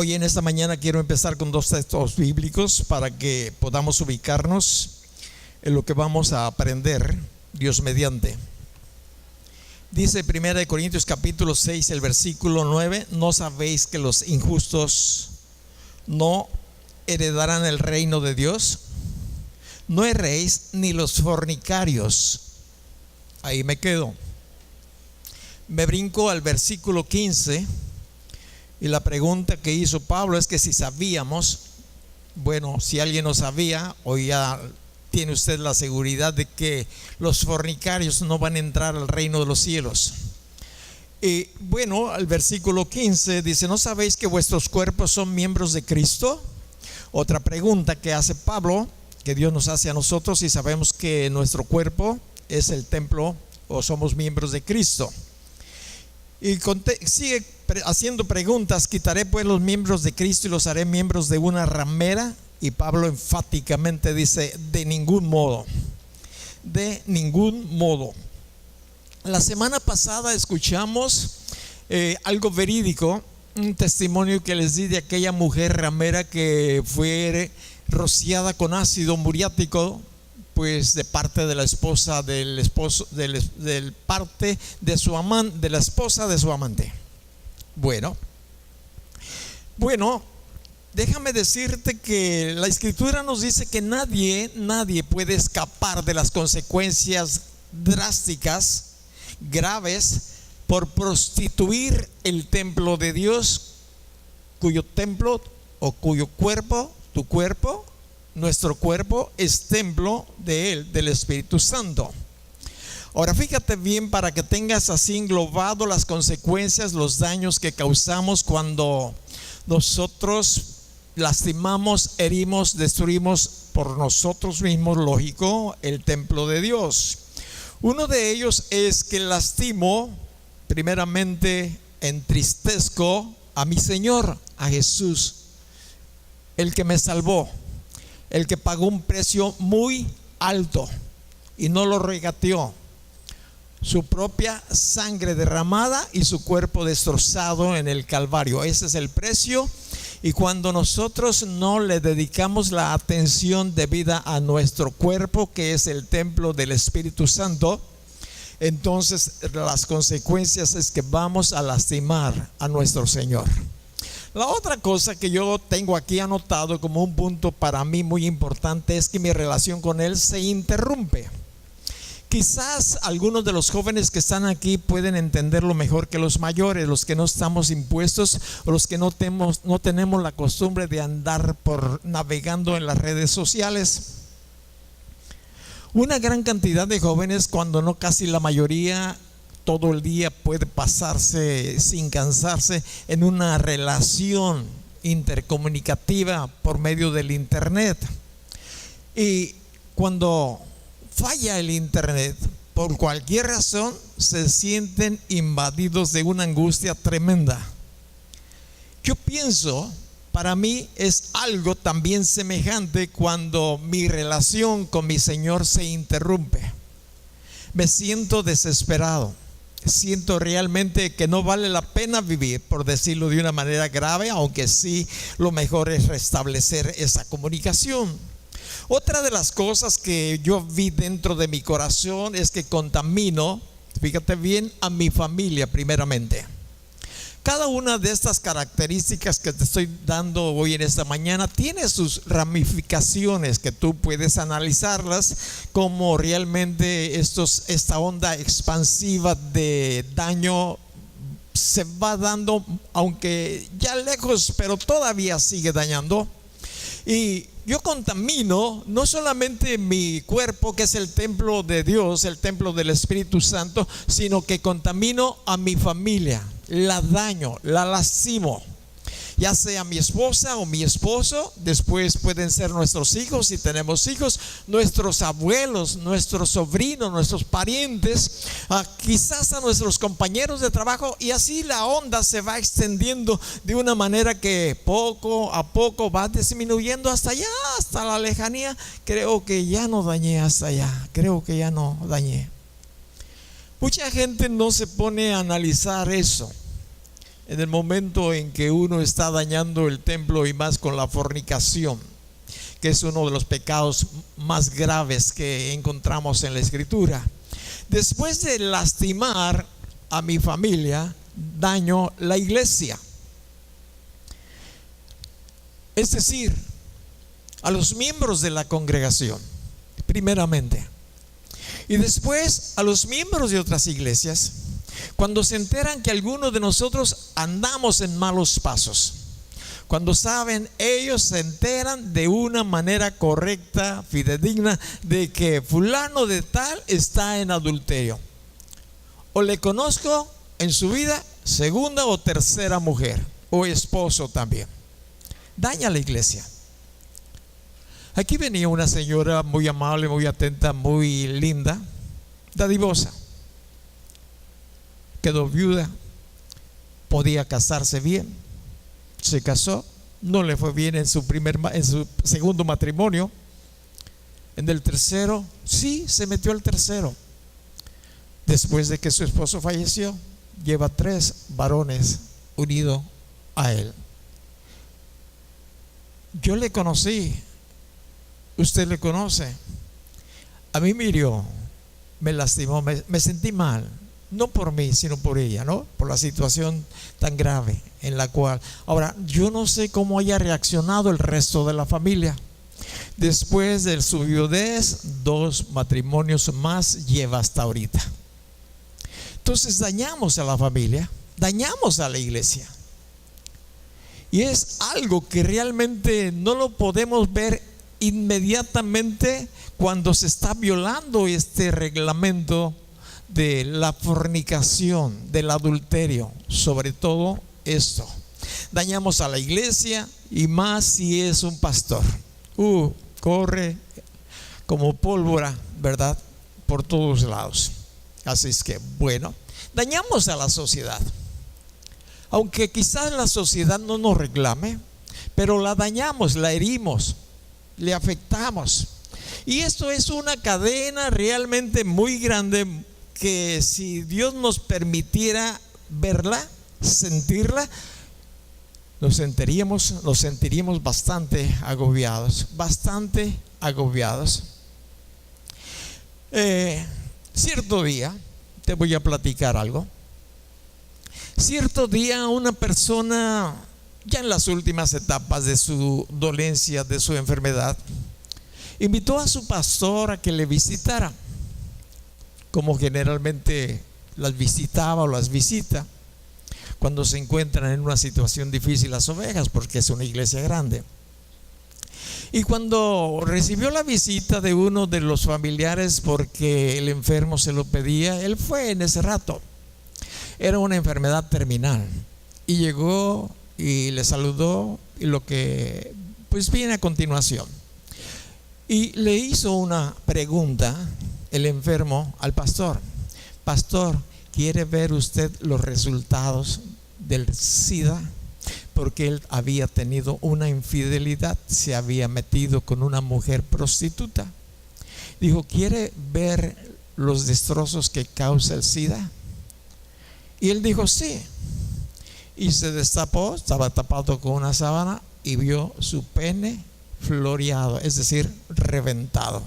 Hoy en esta mañana quiero empezar con dos textos bíblicos para que podamos ubicarnos en lo que vamos a aprender, Dios mediante. Dice 1 Corintios capítulo 6, el versículo 9: ¿no sabéis que los injustos no heredarán el reino de Dios? No erréis ni los fornicarios. Ahí me quedo. Me brinco al versículo 15 y la pregunta que hizo Pablo es que si sabíamos. Bueno, si alguien no sabía, hoy ya tiene usted la seguridad de que los fornicarios no van a entrar al reino de los cielos. Y bueno, al versículo 15 dice: ¿no sabéis que vuestros cuerpos son miembros de Cristo? Otra pregunta que hace Pablo, que Dios nos hace a nosotros, y sabemos que nuestro cuerpo es el templo o somos miembros de Cristo. Y sigue haciendo preguntas: ¿quitaré pues los miembros de Cristo y los haré miembros de una ramera? Y Pablo enfáticamente dice: de ningún modo, de ningún modo. La semana pasada escuchamos algo verídico, un testimonio que les di de aquella mujer ramera que fue rociada con ácido muriático, pues de parte de la esposa del esposo, del parte de su amante, de la esposa de su amante. Bueno, déjame decirte que la Escritura nos dice que nadie puede escapar de las consecuencias drásticas, graves, por prostituir el templo de Dios, cuyo templo o cuyo cuerpo, tu cuerpo, nuestro cuerpo es templo de Él, del Espíritu Santo. Ahora fíjate bien para que tengas así englobado las consecuencias, los daños que causamos cuando nosotros lastimamos, herimos, destruimos por nosotros mismos, lógico, el templo de Dios. Uno de ellos es que lastimo, primeramente entristezco a mi Señor, a Jesús, el que me salvó, el que pagó un precio muy alto y no lo regateó. Su propia sangre derramada y su cuerpo destrozado en el Calvario. Ese es el precio. Y cuando nosotros no le dedicamos la atención debida a nuestro cuerpo, que es el templo del Espíritu Santo, entonces las consecuencias es que vamos a lastimar a nuestro Señor. La otra cosa que yo tengo aquí anotado como un punto para mí muy importante es que mi relación con Él se interrumpe. Quizás algunos de los jóvenes que están aquí pueden entenderlo mejor que los mayores, los que no estamos impuestos o los que no tenemos la costumbre de andar navegando en las redes sociales. Una gran cantidad de jóvenes, cuando no casi la mayoría, todo el día puede pasarse sin cansarse en una relación intercomunicativa por medio del internet. Y cuando falla el internet, por cualquier razón, se sienten invadidos de una angustia tremenda. Yo pienso, para mí es algo también semejante cuando mi relación con mi Señor se interrumpe. Me siento desesperado. Siento realmente que no vale la pena vivir, por decirlo de una manera grave, aunque sí lo mejor es restablecer esa comunicación. Otra de las cosas que yo vi dentro de mi corazón es que contamino, fíjate bien, a mi familia primeramente. Cada una de estas características que te estoy dando hoy en esta mañana tiene sus ramificaciones que tú puedes analizarlas, como realmente esta onda expansiva de daño se va dando, aunque ya lejos, pero todavía sigue dañando. Y yo contamino no solamente mi cuerpo, que es el templo de Dios, el templo del Espíritu Santo, sino que contamino a mi familia, la daño, la lastimo, ya sea mi esposa o mi esposo. Después pueden ser nuestros hijos, si tenemos hijos, nuestros abuelos, nuestros sobrinos, nuestros parientes, quizás a nuestros compañeros de trabajo, y así la onda se va extendiendo de una manera que poco a poco va disminuyendo hasta allá, hasta la lejanía. Creo que ya no dañé hasta allá, creo que ya no dañé. Mucha gente no se pone a analizar eso. en el momento en que uno está dañando el templo, y más con la fornicación, que es uno de los pecados más graves que encontramos en la Escritura. Después de lastimar a mi familia, daño la iglesia, es decir, a los miembros de la congregación, primeramente, y después a los miembros de otras iglesias, cuando se enteran que algunos de nosotros andamos en malos pasos. Cuando saben, ellos se enteran de una manera correcta, fidedigna, de que fulano de tal está en adulterio, o le conozco en su vida segunda o tercera mujer, o esposo también. Daña la iglesia. Aquí venía una señora muy amable, muy atenta, muy linda, dadivosa. Quedó viuda, podía casarse bien, se casó, no le fue bien en su segundo matrimonio. En el tercero, sí, se metió al tercero. Después de que su esposo falleció, lleva 3 varones unidos a él. Yo le conocí, usted le conoce. A mí me hirió, me lastimó, me sentí mal. No por mí, sino por ella, ¿no? Por la situación tan grave en la cual. Ahora, yo no sé cómo haya reaccionado el resto de la familia. Después de su viudez, 2 matrimonios más lleva hasta ahorita. Entonces dañamos a la familia, dañamos a la iglesia. Y es algo que realmente no lo podemos ver inmediatamente cuando se está violando este reglamento de la fornicación, del adulterio. Sobre todo esto, dañamos a la iglesia, y más si es un pastor. Corre como pólvora, ¿verdad?, por todos lados. Así es que, bueno, dañamos a la sociedad. Aunque quizás la sociedad no nos reclame, pero la dañamos, la herimos, le afectamos. Y esto es una cadena realmente muy grande, que si Dios nos permitiera verla, sentirla, nos sentiríamos bastante agobiados, Cierto día, te voy a platicar algo. Cierto día, una persona ya en las últimas etapas de su dolencia, de su enfermedad, invitó a su pastor a que le visitara, como generalmente las visitaba o las visita cuando se encuentran en una situación difícil las ovejas, porque es una iglesia grande. Y cuando recibió la visita de uno de los familiares, porque el enfermo se lo pedía, él fue en ese rato. Era una enfermedad terminal, y llegó y le saludó, y lo que pues viene a continuación. Y le hizo una pregunta el enfermo al pastor: pastor, ¿quiere ver usted los resultados del SIDA? Porque él había tenido una infidelidad, se había metido con una mujer prostituta. Dijo: ¿quiere ver los destrozos que causa el SIDA? Y él dijo: sí. Y se destapó, estaba tapado con una sábana, y vio su pene floreado, es decir, reventado.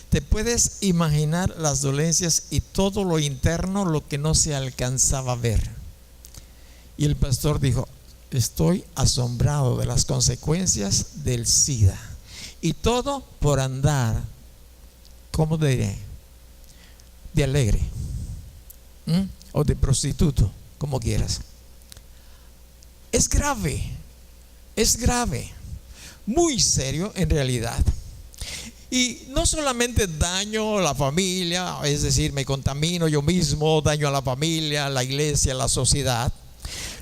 Te puedes imaginar las dolencias y todo lo interno, lo que no se alcanzaba a ver. Y el pastor dijo: estoy asombrado de las consecuencias del SIDA, y todo por andar, ¿cómo diré?, de alegre, o de prostituto, como quieras. Es grave, muy serio en realidad. Y no solamente daño a la familia, es decir, me contamino yo mismo, daño a la familia, a la iglesia, a la sociedad.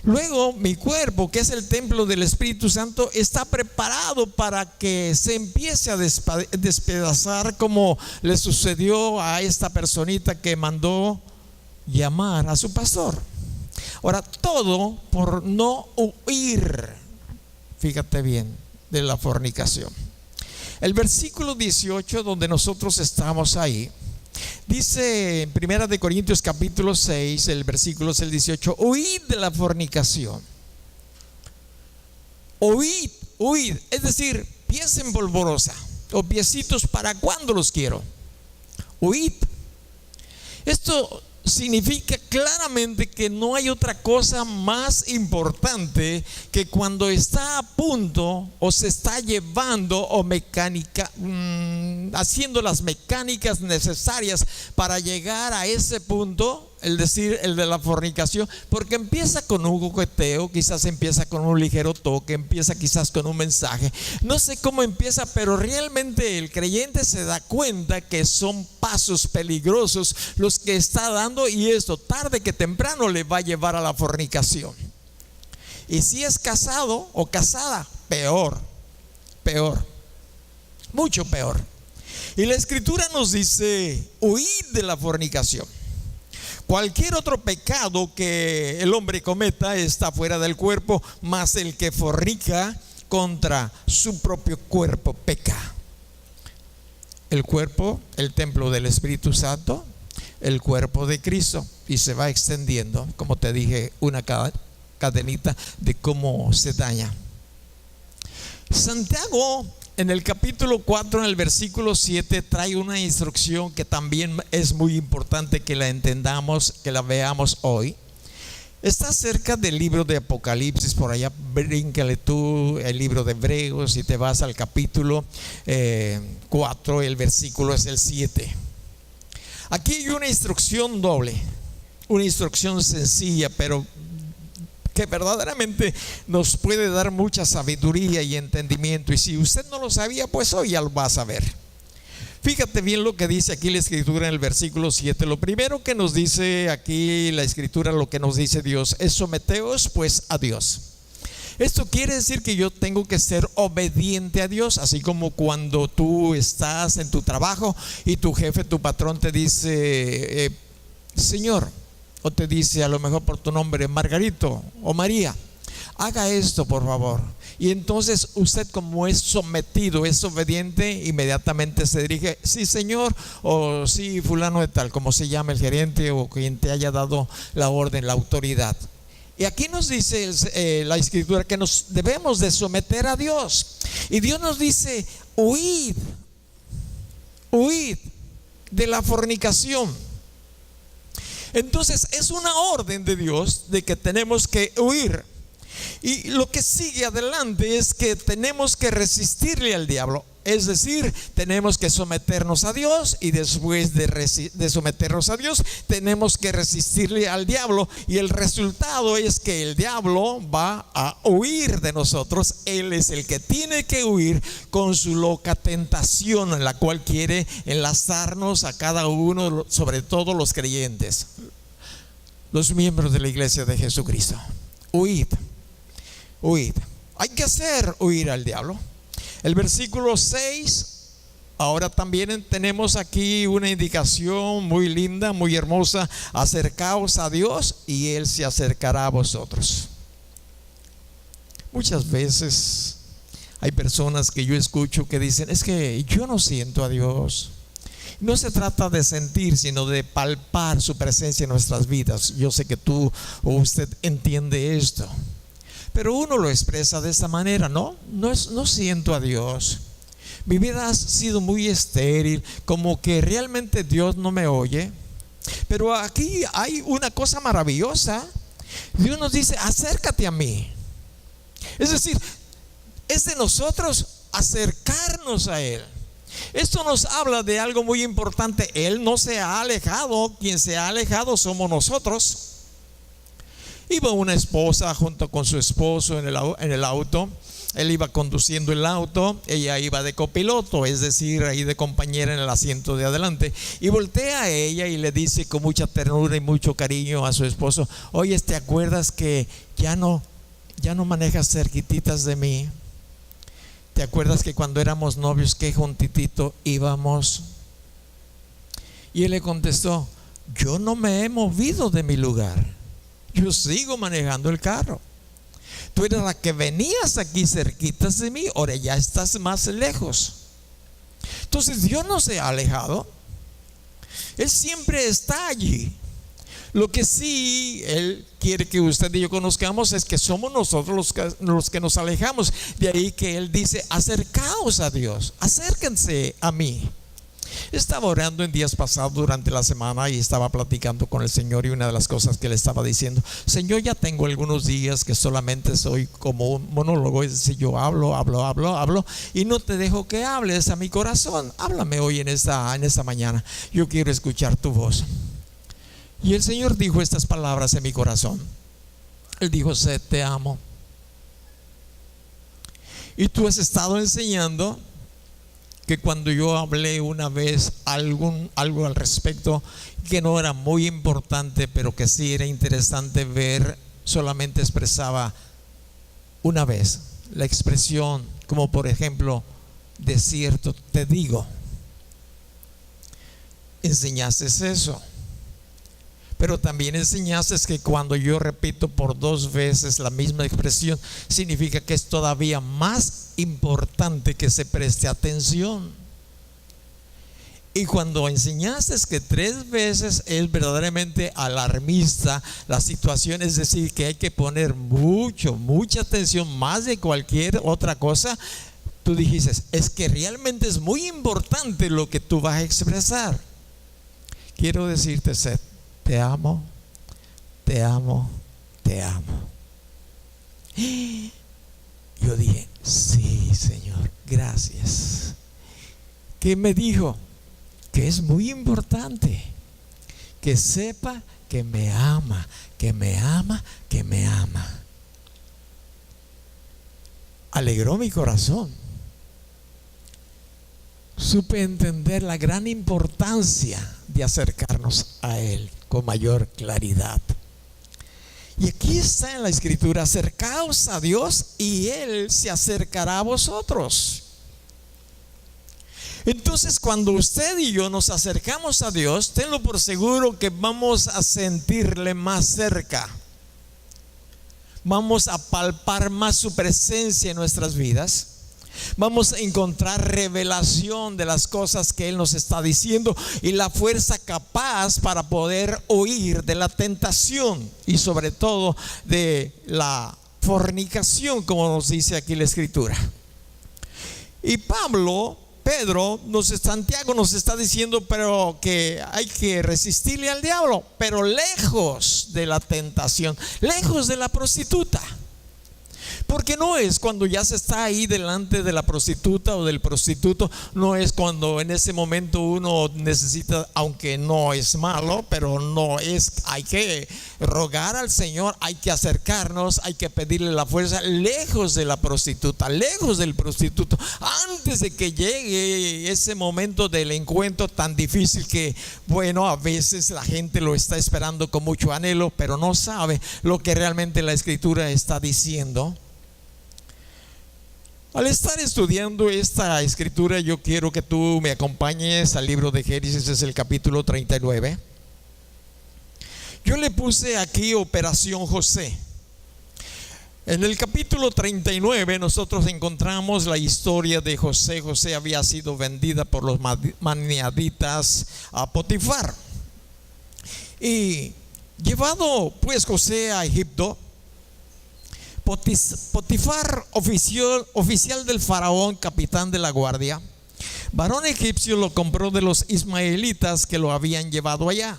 Luego mi cuerpo, que es el templo del Espíritu Santo, está preparado para que se empiece a despedazar, como le sucedió a esta personita que mandó llamar a su pastor. Ahora, todo por no huir, fíjate bien, de la fornicación. El versículo 18, donde nosotros estamos ahí, Dice en 1 Corintios capítulo 6, el versículo es el 18: huid de la fornicación. Huid, huid, es decir, pies en polvorosa o piecitos, ¿para cuándo los quiero? Huid. Esto significa claramente que no hay otra cosa más importante que cuando está a punto o se está llevando o haciendo las mecánicas necesarias para llegar a ese punto, el de la fornicación, porque empieza con un coqueteo, quizás empieza con un ligero toque, empieza quizás con un mensaje, no sé cómo empieza, pero realmente el creyente se da cuenta que son pasos peligrosos los que está dando, y esto tarde que temprano le va a llevar a la fornicación. Y si es casado o casada, peor, mucho peor. Y la Escritura nos dice: huid de la fornicación. Cualquier otro pecado que el hombre cometa está fuera del cuerpo, mas el que fornica contra su propio cuerpo peca. El cuerpo, el templo del Espíritu Santo, el cuerpo de Cristo, y se va extendiendo, como te dije, una cadenita de cómo se daña. Santiago, en el capítulo 4, en el versículo 7, trae una instrucción que también es muy importante que la entendamos, que la veamos hoy. Está cerca del libro de Apocalipsis, por allá bríncale tú el libro de Hebreos y te vas al capítulo 4, el versículo es el 7. Aquí hay una instrucción doble, una instrucción sencilla, pero que verdaderamente nos puede dar mucha sabiduría y entendimiento. Y si usted no lo sabía, pues hoy ya lo va a saber. Fíjate bien lo que dice aquí la Escritura en el versículo 7. Lo primero que nos dice aquí la Escritura, lo que nos dice Dios, es: someteos pues a Dios. Esto quiere decir que yo tengo que ser obediente a Dios, así como cuando tú estás en tu trabajo y tu jefe, tu patrón te dice: Señor, o te dice a lo mejor por tu nombre, Margarito o María, haga esto por favor. Y entonces usted, como es sometido, es obediente, inmediatamente se dirige: sí señor, o sí fulano de tal, como se llama el gerente o quien te haya dado la orden, la autoridad. Y aquí nos dice la Escritura que nos debemos de someter a Dios. Y Dios nos dice: huid de la fornicación. Entonces es una orden de Dios de que tenemos que huir. Y lo que sigue adelante es que tenemos que resistirle al diablo. Es decir, tenemos que someternos a Dios, y después de someternos a Dios tenemos que resistirle al diablo, y el resultado es que el diablo va a huir de nosotros. Él es el que tiene que huir con su loca tentación, en la cual quiere enlazarnos a cada uno, sobre todo los creyentes, los miembros de la iglesia de Jesucristo. Huid. Hay que hacer huir al diablo. El versículo 6, ahora también tenemos aquí una indicación muy linda, muy hermosa: acercaos a Dios y Él se acercará a vosotros. Muchas veces hay personas que yo escucho que dicen: es que yo no siento a Dios. No se trata de sentir, sino de palpar su presencia en nuestras vidas. Yo sé que tú o usted entiende esto, pero uno lo expresa de esta manera: no siento a Dios. Mi vida ha sido muy estéril, como que realmente Dios no me oye. Pero aquí hay una cosa maravillosa. Dios nos dice: acércate a mí. Es decir, es de nosotros acercarnos a Él. Esto nos habla de algo muy importante. Él no se ha alejado. Quien se ha alejado somos nosotros. Iba una esposa junto con su esposo en el auto. Él iba conduciendo el auto, ella iba de copiloto, es decir, ahí de compañera en el asiento de adelante. Y voltea a ella y le dice con mucha ternura y mucho cariño a su esposo: oye, ¿te acuerdas que ya no manejas cerquititas de mí? ¿Te acuerdas que cuando éramos novios que juntitito íbamos? Y él le contestó: yo no me he movido de mi lugar, yo sigo manejando el carro. Tú eras la que venías aquí cerquitas de mí, ahora ya estás más lejos. Entonces Dios no se ha alejado. Él siempre está allí. Lo que sí Él quiere que usted y yo conozcamos es que somos nosotros los que nos alejamos. De ahí que Él dice: acercaos a Dios, acérquense a mí. Estaba orando en días pasados durante la semana y estaba platicando con el Señor, y una de las cosas que le estaba diciendo: Señor, ya tengo algunos días que solamente soy como un monólogo, es decir, yo hablo y no te dejo que hables a mi corazón. Háblame hoy en esta mañana, yo quiero escuchar tu voz. Y el Señor dijo estas palabras en mi corazón. Él dijo: Seth, te amo. Y tú has estado enseñando que cuando yo hablé una vez algo al respecto que no era muy importante, pero que sí era interesante ver, solamente expresaba una vez la expresión, como por ejemplo: de cierto te digo. Enseñaste eso. Pero también enseñaste que cuando yo repito por 2 veces la misma expresión, significa que es todavía más importante que se preste atención. Y cuando enseñaste que 3 veces es verdaderamente alarmista la situación, es decir, que hay que poner mucha atención, más de cualquier otra cosa, tú dijiste: es que realmente es muy importante lo que tú vas a expresar. Quiero decirte, Seth, te amo, te amo, te amo. Yo dije: sí, Señor, gracias. ¿Qué me dijo? Que es muy importante que sepa que me ama, que me ama, que me ama. Alegró mi corazón. Supe entender la gran importancia de acercarnos a Él con mayor claridad. Y aquí está en la Escritura: acercaos a Dios y Él se acercará a vosotros. Entonces, cuando usted y yo nos acercamos a Dios, tenlo por seguro que vamos a sentirle más cerca. Vamos a palpar más su presencia en nuestras vidas. Vamos a encontrar revelación de las cosas que Él nos está diciendo y la fuerza capaz para poder huir de la tentación y sobre todo de la fornicación, como nos dice aquí la Escritura. Y Pedro, Santiago nos está diciendo, pero que hay que resistirle al diablo, pero lejos de la tentación, lejos de la prostituta. Porque no es cuando ya se está ahí delante de la prostituta o del prostituto, no es cuando en ese momento uno necesita, aunque no es malo, pero no es, hay que rogar al Señor, hay que acercarnos, hay que pedirle la fuerza, lejos de la prostituta, lejos del prostituto, antes de que llegue ese momento del encuentro tan difícil que, bueno, a veces la gente lo está esperando con mucho anhelo, pero no sabe lo que realmente la Escritura está diciendo. Al estar estudiando esta Escritura, yo quiero que tú me acompañes al libro de Génesis, es el capítulo 39. Yo le puse aquí Operación José. En el capítulo 39 nosotros encontramos la historia de José. José había sido vendida por los madianitas a Potifar. Y llevado pues José a Egipto, Potifar, oficial del faraón, capitán de la guardia, varón egipcio, lo compró de los ismaelitas que lo habían llevado allá.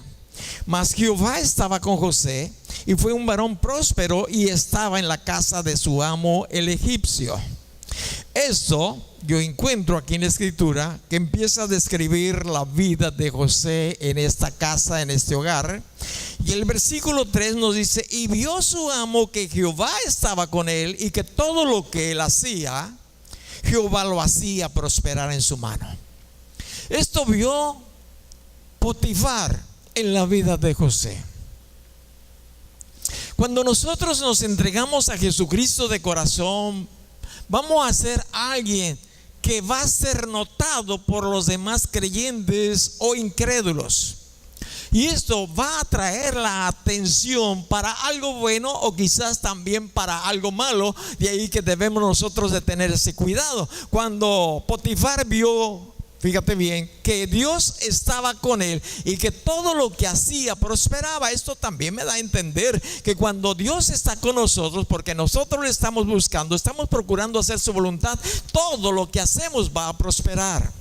Mas Jehová estaba con José, y fue un varón próspero, y estaba en la casa de su amo el egipcio. Esto yo encuentro aquí en la Escritura, que empieza a describir la vida de José en esta casa, en este hogar. Y el versículo 3 nos dice: y vio su amo que Jehová estaba con él, y que todo lo que él hacía, Jehová lo hacía prosperar en su mano. Esto vio Potifar en la vida de José. Cuando nosotros nos entregamos a Jesucristo de corazón, vamos a ser alguien que va a ser notado por los demás creyentes o incrédulos. Y esto va a traer la atención para algo bueno o quizás también para algo malo. De ahí que debemos nosotros de tener ese cuidado. Cuando Potifar vio fíjate bien, que Dios estaba con él y que todo lo que hacía prosperaba. Esto también me da a entender que cuando Dios está con nosotros, porque nosotros le estamos buscando, estamos procurando hacer su voluntad, todo lo que hacemos va a prosperar.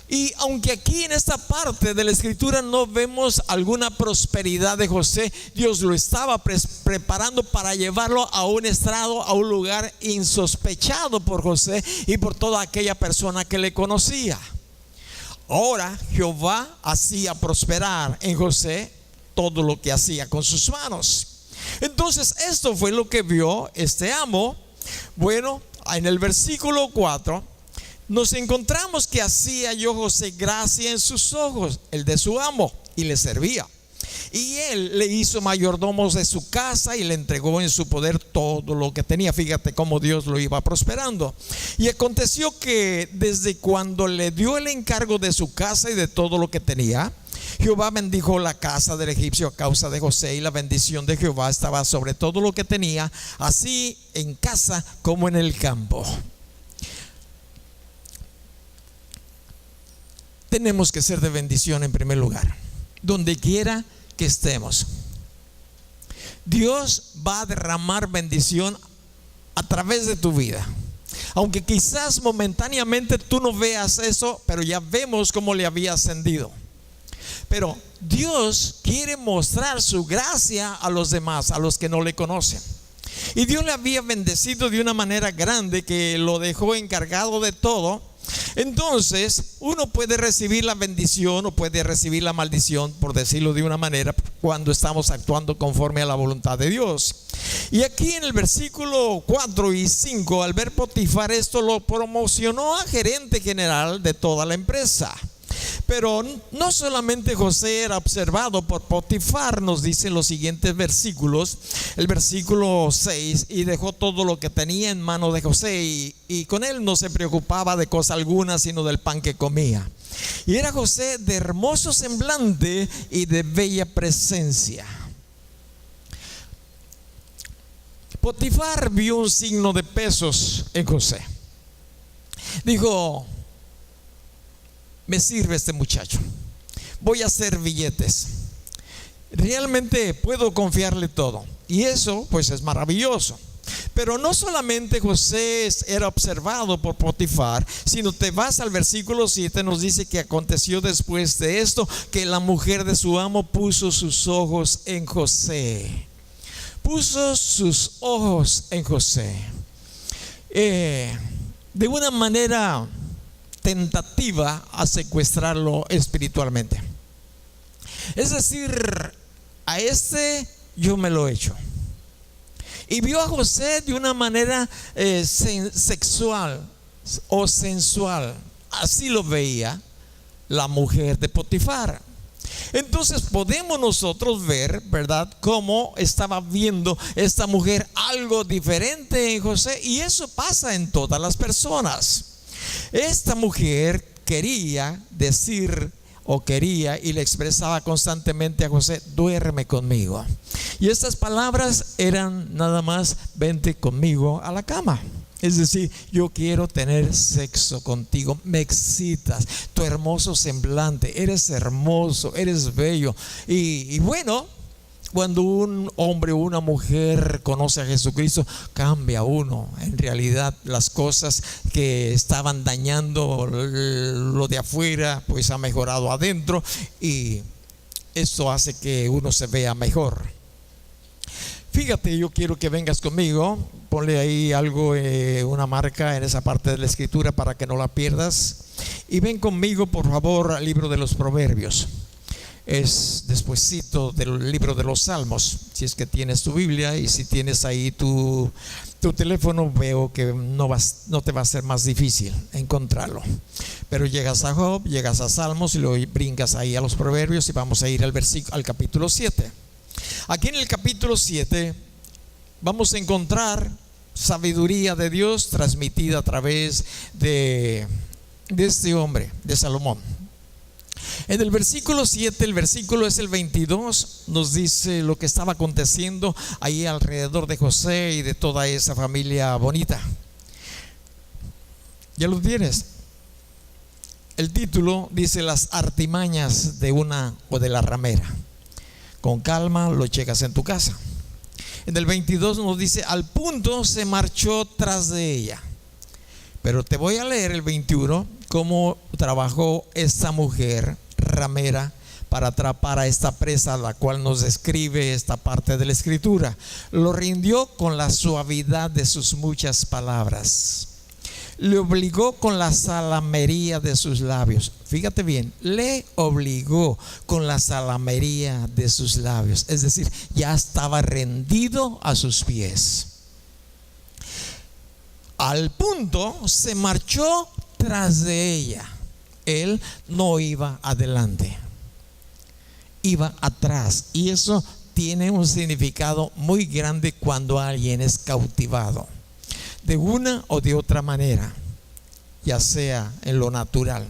Y aunque aquí en esta parte de la escritura no vemos alguna prosperidad de José, Dios lo estaba preparando para llevarlo a un estrado, a un lugar insospechado por José y por toda aquella persona que le conocía. Ahora Jehová hacía prosperar en José todo lo que hacía con sus manos. Entonces esto fue lo que vio este amo. Bueno, en el versículo 4 nos encontramos que hacía yo José gracia en sus ojos, el de su amo, y le servía. Y él le hizo mayordomos de su casa y le entregó en su poder todo lo que tenía. Fíjate cómo Dios lo iba prosperando. Y aconteció que desde cuando le dio el encargo de su casa y de todo lo que tenía, Jehová bendijo la casa del egipcio a causa de José, y la bendición de Jehová estaba sobre todo lo que tenía, así en casa como en el campo. Tenemos que ser de bendición en primer lugar, donde quiera que estemos. Dios va a derramar bendición a través de tu vida. Aunque quizás momentáneamente tú no veas eso, pero ya vemos cómo le había ascendido. Pero Dios quiere mostrar su gracia a los demás, a los que no le conocen. Y Dios le había bendecido de una manera grande que lo dejó encargado de todo. Entonces uno puede recibir la bendición o puede recibir la maldición, por decirlo de una manera, cuando estamos actuando conforme a la voluntad de Dios. Y aquí en el versículo 4 y 5, al ver Potifar esto, lo promocionó a gerente general de toda la empresa. Pero no solamente José era observado por Potifar, nos dicen los siguientes versículos. El versículo 6: y dejó todo lo que tenía en mano de José, y con él no se preocupaba de cosa alguna, sino del pan que comía. Y era José de hermoso semblante y de bella presencia. Potifar vio un signo de pesos en José. Dijo: me sirve este muchacho, voy a hacer billetes, realmente puedo confiarle todo. Y eso pues es maravilloso. Pero no solamente José era observado por Potifar, sino te vas al versículo 7, nos dice que aconteció después de esto que la mujer de su amo puso sus ojos en José. Puso sus ojos en José de una manera tentativa a secuestrarlo espiritualmente. Es decir, a este yo me lo echo. Y vio a José de una manera sexual o sensual. Así lo veía la mujer de Potifar. Entonces podemos nosotros ver, ¿verdad?, cómo estaba viendo esta mujer algo diferente en José. Y eso pasa en todas las personas. Esta mujer quería decir, o quería y le expresaba constantemente a José: duerme conmigo. Y estas palabras eran nada más: vente conmigo a la cama. Es decir, yo quiero tener sexo contigo, me excitas, tu hermoso semblante, eres hermoso, eres bello. Y bueno, cuando un hombre o una mujer conoce a Jesucristo, cambia uno. En realidad las cosas que estaban dañando lo de afuera, pues ha mejorado adentro, y esto hace que uno se vea mejor. Fíjate, yo quiero que vengas conmigo. Ponle ahí algo, una marca en esa parte de la escritura para que no la pierdas. Y ven conmigo, por favor, al libro de los Proverbios. Es despuesito del libro de los Salmos. Si es que tienes tu Biblia, y si tienes ahí tu teléfono, veo que no te va a ser más difícil encontrarlo. Pero llegas a Job, llegas a Salmos y luego brincas ahí a los Proverbios, y vamos a ir al capítulo 7. Aquí en el capítulo 7 vamos a encontrar sabiduría de Dios transmitida a través de este hombre, de Salomón. En el versículo 7, el versículo es el 22, nos dice lo que estaba aconteciendo ahí alrededor de José y de toda esa familia bonita. ¿Ya lo tienes? el título dice las artimañas de una o de la ramera. Con calma lo checas en tu casa. En el 22 nos dice, al punto se marchó tras de ella. Pero te voy a leer el 21, cómo trabajó esta mujer ramera para atrapar a esta presa, la cual nos describe esta parte de la escritura. Lo rindió con la suavidad de sus muchas palabras. Le obligó con la salamería de sus labios. Fíjate bien, le obligó con la salamería de sus labios. Es decir, ya estaba rendido a sus pies. Al punto se marchó tras de ella. Él no iba adelante, iba atrás. Y eso tiene un significado muy grande cuando alguien es cautivado de una o de otra manera, ya sea en lo natural.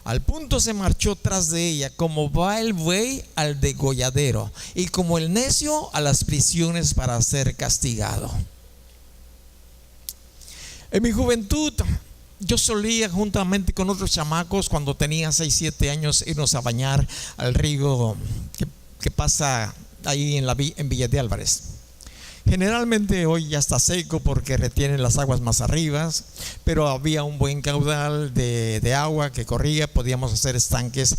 Al punto se marchó tras de ella, como va el buey al degolladero, y como el necio a las prisiones para ser castigado. En mi juventud, yo solía, juntamente con otros chamacos, cuando tenía 6, 7 años, irnos a bañar al río que pasa ahí en Villa de Álvarez. Generalmente hoy ya está seco porque retienen las aguas más arriba, pero había un buen caudal de agua que corría. Podíamos hacer estanques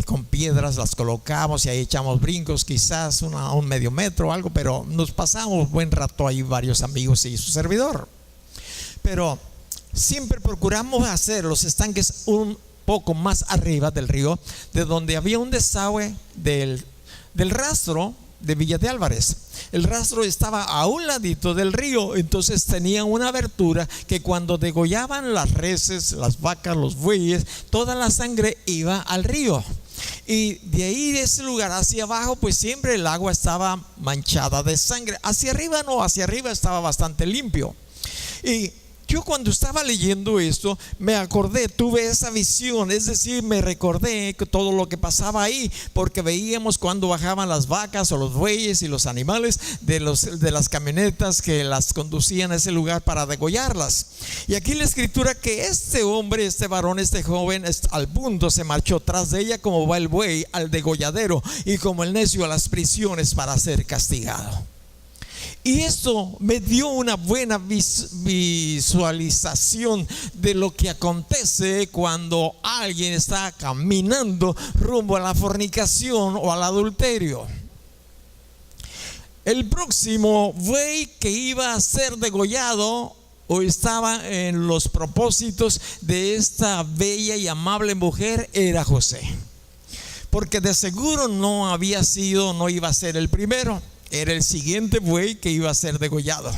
con piedras, las colocamos y ahí echamos brincos, quizás un medio metro o algo, pero nos pasamos buen rato ahí varios amigos y su servidor. Pero siempre procuramos hacer los estanques un poco más arriba del río, de donde había un desagüe del rastro de Villa de Álvarez. El rastro estaba a un ladito del río, entonces tenía una abertura que cuando degollaban las reses, las vacas, los bueyes, toda la sangre iba al río. Y de ahí, de ese lugar hacia abajo, pues siempre el agua estaba manchada de sangre. Hacia arriba no, hacia arriba estaba bastante limpio. Y yo cuando estaba leyendo esto me acordé, tuve esa visión, es decir, me recordé todo lo que pasaba ahí, porque veíamos cuando bajaban las vacas o los bueyes y los animales de las camionetas que las conducían a ese lugar para degollarlas. Y aquí la escritura que este hombre, este varón, este joven, al punto se marchó tras de ella como va el buey al degolladero y como el necio a las prisiones para ser castigado. Y esto me dio una buena visualización de lo que acontece cuando alguien está caminando rumbo a la fornicación o al adulterio. El próximo buey que iba a ser degollado o estaba en los propósitos de esta bella y amable mujer era José, porque de seguro no iba a ser el primero. Era el siguiente buey que iba a ser degollado.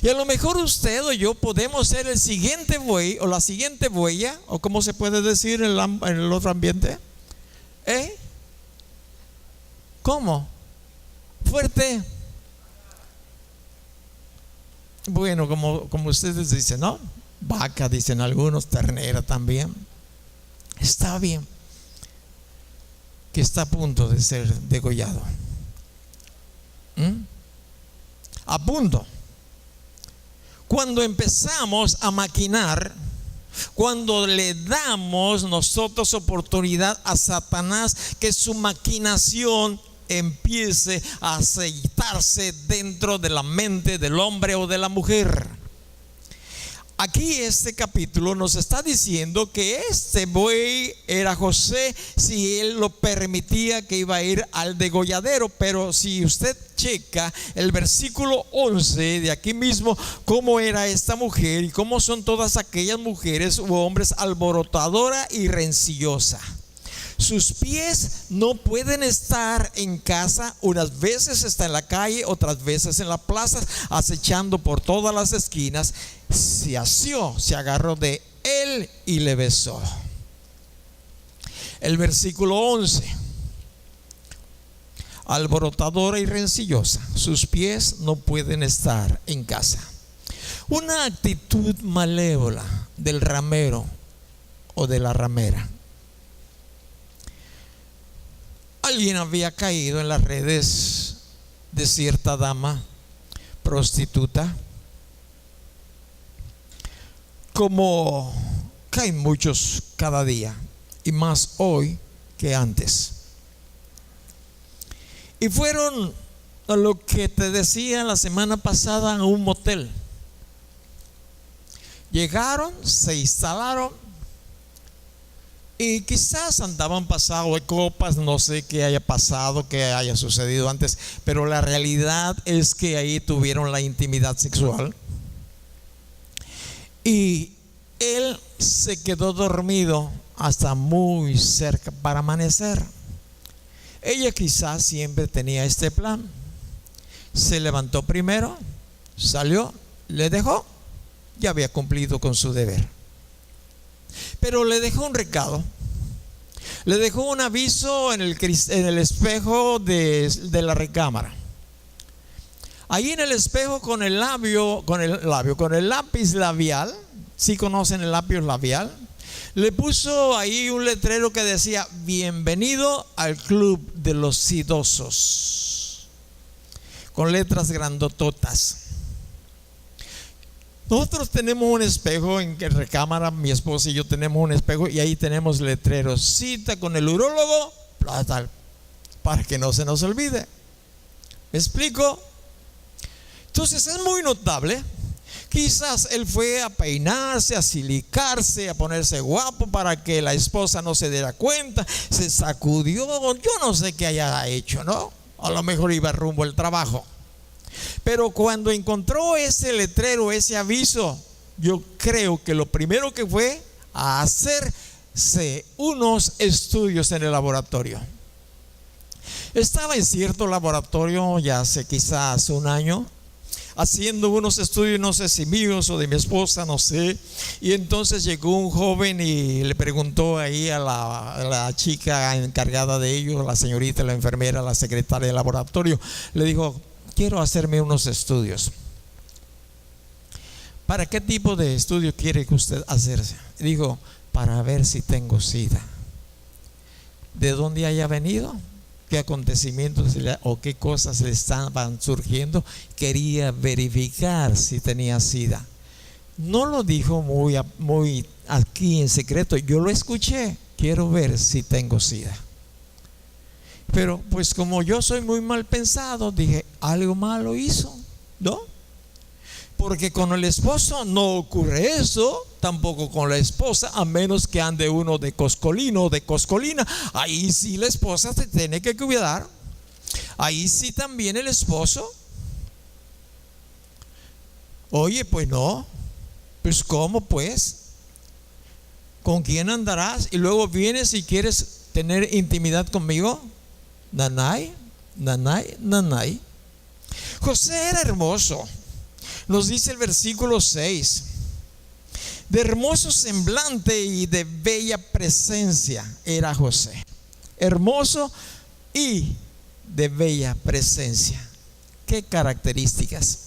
Y a lo mejor usted o yo podemos ser el siguiente buey o la siguiente bueya, o como se puede decir en el otro ambiente. ¿Cómo? Fuerte. Bueno, como ustedes dicen, ¿no? Vaca, dicen algunos, ternera también. Está bien que está a punto de ser degollado. A punto. Cuando empezamos a maquinar, cuando le damos nosotros oportunidad a Satanás que su maquinación empiece a aceitarse dentro de la mente del hombre o de la mujer. Aquí este capítulo nos está diciendo que este buey era José, si él lo permitía, que iba a ir al degolladero. Pero si usted checa el versículo 11 de aquí mismo, cómo era esta mujer y cómo son todas aquellas mujeres u hombres, alborotadora y rencillosa. Sus pies no pueden estar en casa, unas veces está en la calle, otras veces en la plaza, acechando por todas las esquinas. Se asió, se agarró de él y le besó. El versículo 11: alborotadora y rencillosa, sus pies no pueden estar en casa. Una actitud malévola del ramero o de la ramera. Alguien había caído en las redes de cierta dama prostituta como caen muchos cada día, y más hoy que antes. Y fueron, a lo que te decía la semana pasada, a un motel. Llegaron, se instalaron y quizás andaban pasados de copas, no sé qué haya pasado, qué haya sucedido antes, pero la realidad es que ahí tuvieron la intimidad sexual. Y él se quedó dormido hasta muy cerca para amanecer. Ella quizás siempre tenía este plan. Se levantó primero, salió, le dejó, ya había cumplido con su deber. Pero le dejó un recado, le dejó un aviso en el espejo de la recámara. Ahí en el espejo con el lápiz labial, ¿sí conocen el lápiz labial? Le puso ahí un letrero que decía: bienvenido al club de los sidosos, con letras grandototas. Nosotros tenemos un espejo en recámara, mi esposa y yo tenemos un espejo, y ahí tenemos letreros: cita con el urólogo, tal, para que no se nos olvide. ¿Me explico? Entonces es muy notable. Quizás él fue a peinarse, a silicarse, a ponerse guapo para que la esposa no se diera cuenta, se sacudió, yo no sé qué haya hecho, ¿no? A lo mejor iba rumbo al trabajo. Pero cuando encontró ese letrero, ese aviso, yo creo que lo primero que fue a hacerse unos estudios en el laboratorio. Estaba en cierto laboratorio ya hace quizás un año, haciendo unos estudios, no sé si míos o de mi esposa, no sé. Y entonces llegó un joven y le preguntó ahí a la chica encargada de ellos, la señorita, la enfermera, la secretaria del laboratorio, le dijo: quiero hacerme unos estudios. ¿Para qué tipo de estudio quiere usted hacerse? Dijo: para ver si tengo SIDA. ¿De dónde haya venido? ¿Qué acontecimientos o qué cosas le estaban surgiendo? Quería verificar si tenía SIDA. No lo dijo muy aquí en secreto, yo lo escuché: quiero ver si tengo SIDA. Pero pues como yo soy muy mal pensado, dije: algo malo hizo, ¿no? Porque con el esposo no ocurre eso, tampoco con la esposa, a menos que ande uno de coscolino o de coscolina. Ahí sí la esposa se tiene que cuidar. Ahí sí también el esposo. Oye, pues no. Pues ¿cómo pues? ¿Con quién andarás? Y luego vienes y quieres tener intimidad conmigo. Nanay, nanay, nanay. José era hermoso. Nos dice el versículo 6: de hermoso semblante y de bella presencia era José. Hermoso y de bella presencia. ¿Qué características?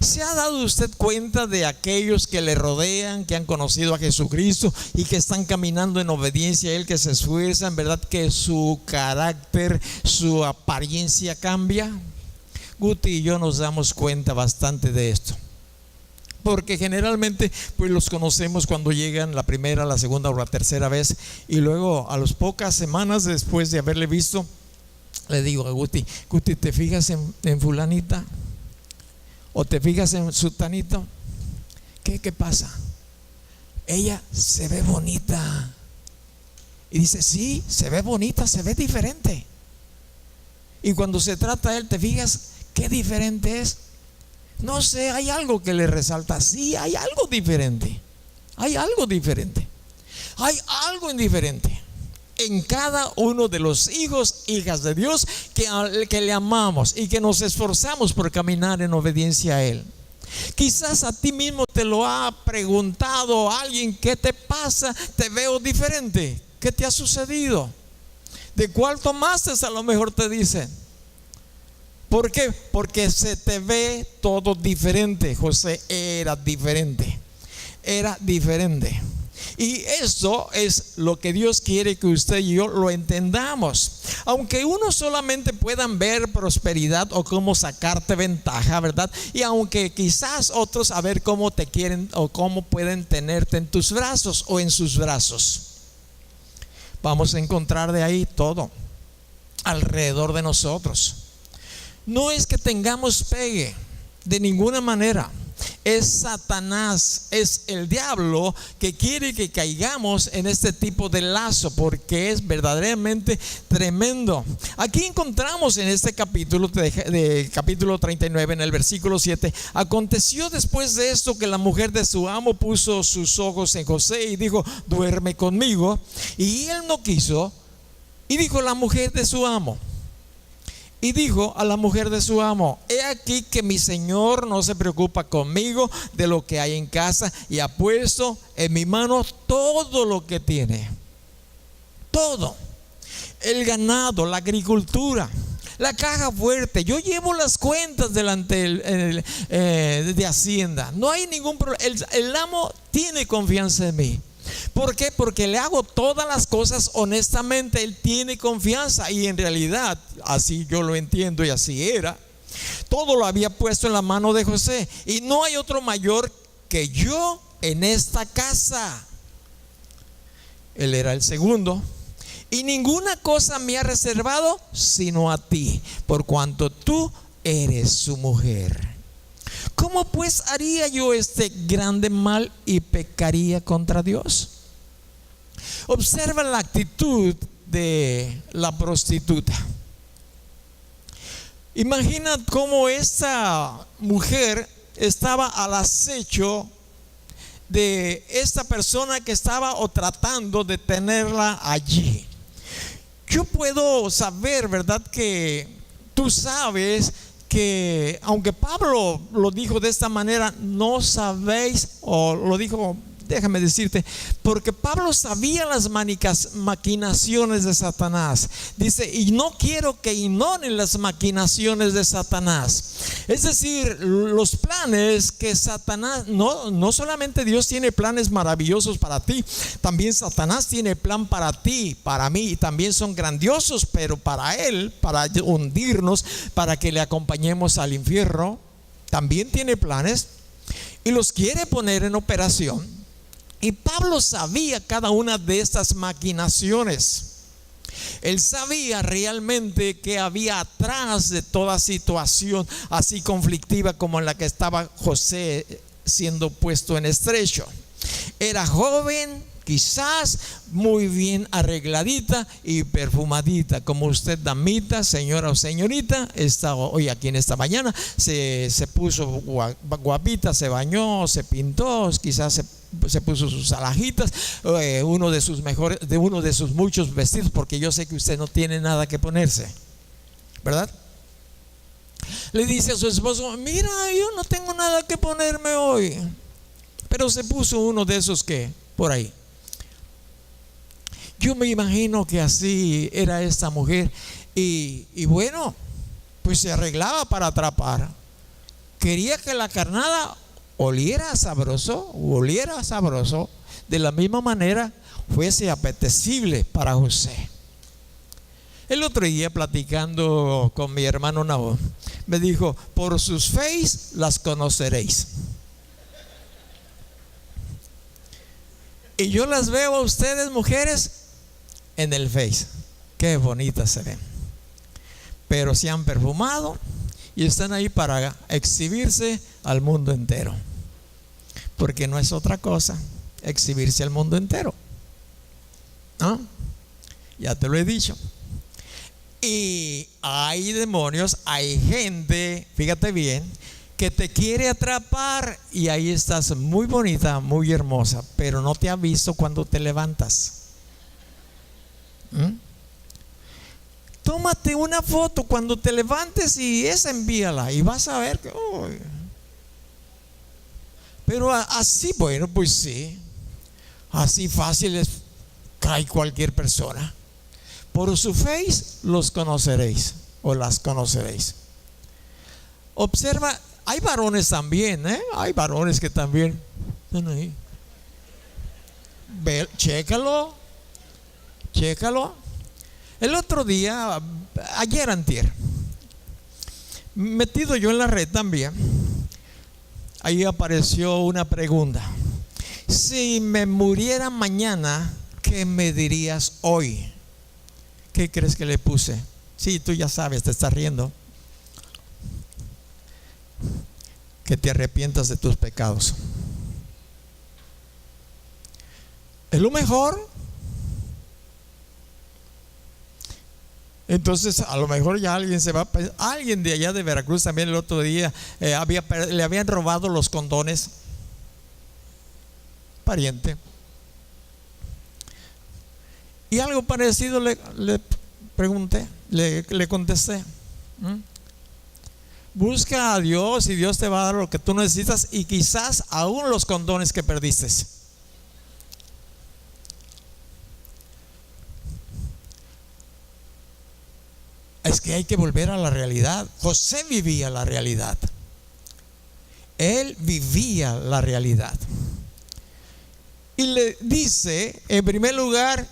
¿Se ha dado usted cuenta de aquellos que le rodean, que han conocido a Jesucristo y que están caminando en obediencia a Él, que se esfuerzan, verdad, que su carácter, su apariencia cambia? Guti y yo nos damos cuenta bastante de esto, porque generalmente pues los conocemos cuando llegan la primera, la segunda o la tercera vez, y luego a las pocas semanas después de haberle visto, le digo a Guti: ¿te fijas en fulanita? ¿O te fijas en sutanito? ¿Qué pasa? Ella se ve bonita. Y dice: sí, se ve bonita, se ve diferente. Y cuando se trata de él, ¿te fijas qué diferente es? No sé, hay algo que le resalta. Sí, hay algo diferente. Hay algo diferente. Hay algo indiferente en cada uno de los hijos, hijas de Dios que le amamos y que nos esforzamos por caminar en obediencia a Él. Quizás a ti mismo te lo ha preguntado alguien: ¿qué te pasa? Te veo diferente. ¿Qué te ha sucedido? ¿De cuál tomaste? A lo mejor te dicen. ¿Por qué? Porque se te ve todo diferente. José era diferente. Era diferente. Y esto es lo que Dios quiere que usted y yo lo entendamos. Aunque uno solamente puedan ver prosperidad o cómo sacarte ventaja, ¿verdad? Y aunque quizás otros a ver cómo te quieren o cómo pueden tenerte en tus brazos o en sus brazos. Vamos a encontrar de ahí todo alrededor de nosotros. No es que tengamos pegue, de ninguna manera. Es Satanás, es el diablo que quiere que caigamos en este tipo de lazo, porque es verdaderamente tremendo. Aquí encontramos en este capítulo, de capítulo 39, en el versículo 7: aconteció después de esto que la mujer de su amo puso sus ojos en José y dijo: duerme conmigo. Y él no quiso. Y dijo la mujer de su amo, y dijo a la mujer de su amo: he aquí que mi señor no se preocupa conmigo de lo que hay en casa, y ha puesto en mi mano todo lo que tiene. Todo. El ganado, la agricultura, la caja fuerte. Yo llevo las cuentas delante de Hacienda. No hay ningún problema. El amo tiene confianza en mí. ¿Por qué? Porque le hago todas las cosas honestamente. Él tiene confianza, y en realidad así yo lo entiendo, y así era. Todo lo había puesto en la mano de José, y no hay otro mayor que yo en esta casa. Él era el segundo. Y ninguna cosa me ha reservado sino a ti, por cuanto tú eres su mujer. ¿Cómo pues haría yo este grande mal y pecaría contra Dios? Observa la actitud de la prostituta. Imagina cómo esta mujer estaba al acecho de esta persona que estaba o tratando de tenerla allí. Yo puedo saber, ¿verdad?, que tú sabes que aunque Pablo lo dijo de esta manera, no sabéis, o lo dijo, déjame decirte, porque Pablo sabía las maquinaciones de Satanás. Dice: y no quiero que ignoren las maquinaciones de Satanás. Es decir, los planes que Satanás, no solamente Dios tiene planes maravillosos para ti, también Satanás tiene plan para ti, para mí, y también son grandiosos, pero para él, para hundirnos, para que le acompañemos al infierno, también tiene planes y los quiere poner en operación. Y Pablo sabía cada una de estas maquinaciones. Él sabía realmente que había atrás de toda situación así conflictiva como en la que estaba José siendo puesto en estrecho. Era joven, quizás muy bien arregladita y perfumadita, como usted, damita, señora o señorita, está hoy aquí en esta mañana. Se puso guapita, se bañó, se pintó, quizás se puso sus alhajitas, uno de sus muchos vestidos, porque yo sé que usted no tiene nada que ponerse, ¿verdad? Le dice a su esposo: mira, yo no tengo nada que ponerme hoy, pero se puso uno de esos que por ahí. Yo me imagino que así era esta mujer, y bueno, pues se arreglaba para atrapar. Quería que la carnada oliera sabroso, de la misma manera fuese apetecible para José. El otro día, platicando con mi hermano Nahum, me dijo: por sus face las conoceréis. Y yo las veo a ustedes, mujeres, en el face. Qué bonitas se ven, pero se han perfumado y están ahí para exhibirse al mundo entero, porque no es otra cosa exhibirse al mundo entero, ¿no? Ya te lo he dicho. Y hay demonios, hay gente, fíjate bien, que te quiere atrapar, y ahí estás muy bonita, muy hermosa, pero no te ha visto cuando te levantas. Tómate una foto cuando te levantes y esa envíala, y vas a ver que pero así, bueno, pues sí, así fácil cae cualquier persona. Por su face los conoceréis, o las conoceréis. Observa, hay varones también, hay varones que también están ahí. Chécalo. El otro día, ayer antier, metido yo en la red también, ahí apareció una pregunta: si me muriera mañana, ¿qué me dirías hoy? ¿Qué crees que le puse? Sí, tú ya sabes, te estás riendo. Que te arrepientas de tus pecados. ¿Es lo mejor? Entonces, a lo mejor ya alguien se va. Alguien de allá de Veracruz también el otro día le habían robado los condones. Pariente. Y algo parecido le pregunté, le contesté. Busca a Dios y Dios te va a dar lo que tú necesitas, y quizás aún los condones que perdiste. Es que hay que volver a la realidad. José vivía la realidad. Él vivía la realidad. Y le dice, en primer lugar,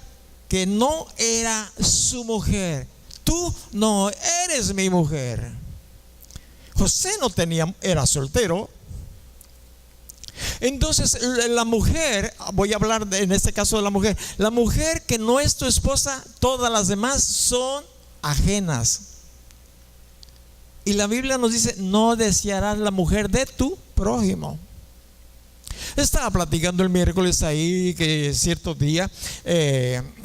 que no era su mujer. Tú no eres mi mujer. José no tenía, era soltero. Entonces la mujer, voy a hablar en este caso de la mujer que no es tu esposa, todas las demás son ajenas. Y la Biblia nos dice: no desearás la mujer de tu prójimo. Estaba platicando el miércoles ahí que cierto día